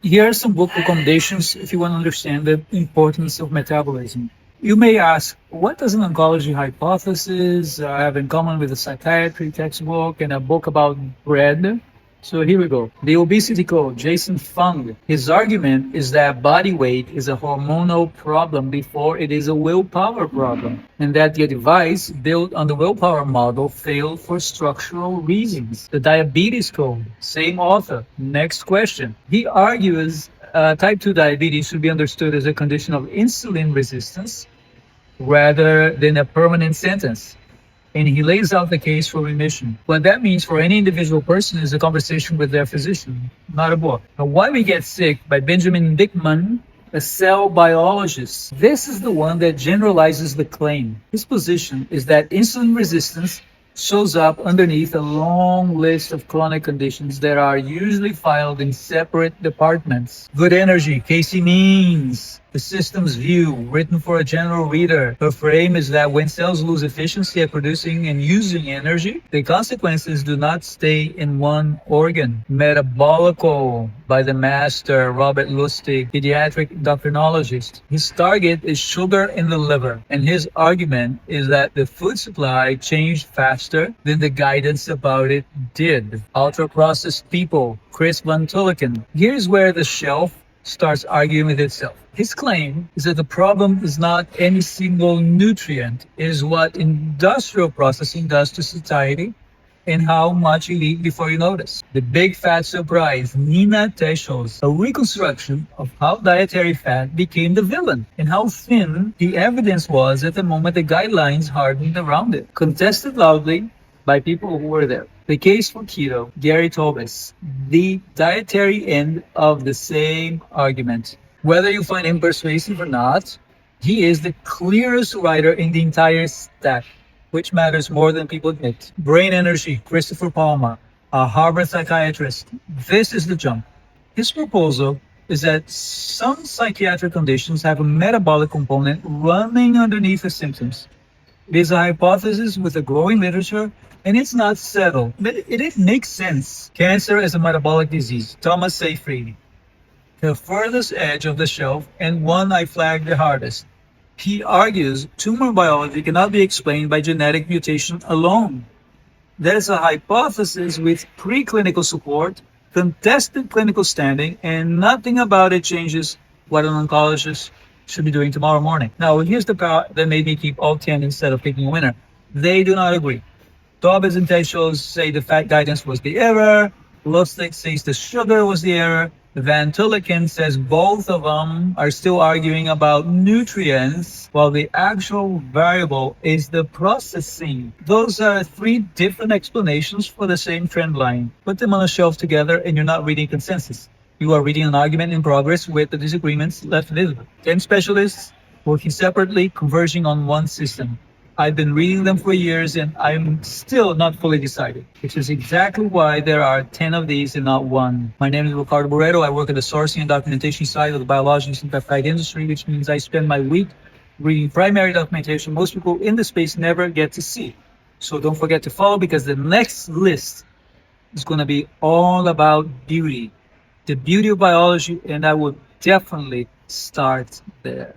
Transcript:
Here are some book recommendations if you want to understand the importance of metabolism. You may ask, what does an oncology hypothesis have in common with a psychiatry textbook and a book about bread? So here we go. The obesity code, Jason Fung. His argument is that body weight is a hormonal problem before it is a willpower problem, and that the device built on the willpower model failed for structural reasons. The diabetes code, same author. Next question. He argues type 2 diabetes should be understood as a condition of insulin resistance rather than a permanent sentence. And he lays out the case for remission. What that means for any individual person is a conversation with their physician, not a book. Now, Why We Get Sick by Benjamin Dickman, a cell biologist. This is the one that generalizes the claim. His position is that insulin resistance shows up underneath a long list of chronic conditions that are usually filed in separate departments. Good energy, Casey means the system's view, written for a general reader. Her frame is that when cells lose efficiency at producing and using energy, the consequences do not stay in one organ. Metabolical by the master Robert Lustig, pediatric endocrinologist. His target is sugar in the liver, and his argument is that the food supply changed faster than the guidance about it did. Ultra-processed people, Chris Van Tulliken. Here's where the shelf starts arguing with itself. His claim is that the problem is not any single nutrient, it is what industrial processing does to satiety and how much you eat before you notice. The big fat surprise, Nina Teschel's a reconstruction of how dietary fat became the villain and how thin the evidence was at the moment the guidelines hardened around it. Contested loudly by people who were there. The case for keto, Gary Tobis, the dietary end of the same argument. Whether you find him persuasive or not, he is the clearest writer in the entire stack, which matters more than people admit. Brain Energy, Christopher Palmer, a Harvard psychiatrist. This is the jump. His proposal is that some psychiatric conditions have a metabolic component running underneath the symptoms. It is a hypothesis with a growing literature, and it's not settled, but it makes sense. Cancer is a metabolic disease. Thomas Seyfried, the furthest edge of the shelf, and one I flagged the hardest. He argues tumor biology cannot be explained by genetic mutation alone. That is a hypothesis with preclinical support, contested clinical standing, and nothing about it changes what an oncologist should be doing tomorrow morning. Now, here's the part that made me keep all 10 instead of picking a winner. They do not agree. Tobis and Teschels say the fat guidance was the error. Lustig says the sugar was the error. Van Tulliken says both of them are still arguing about nutrients, while the actual variable is the processing. Those are three different explanations for the same trend line. Put them on a shelf together and you're not reading consensus. You are reading an argument in progress with the disagreements left visible. 10 specialists working separately, converging on one system. I've been reading them for years and I'm still not fully decided, which is exactly why there are 10 of these and not one. My name is Ricardo Barreto. I work at the sourcing and documentation side of the biologics and peptide industry, which means I spend my week reading primary documentation most people in the space never get to see. So don't forget to follow because the next list is going to be all about beauty, the beauty of biology, and I will definitely start there.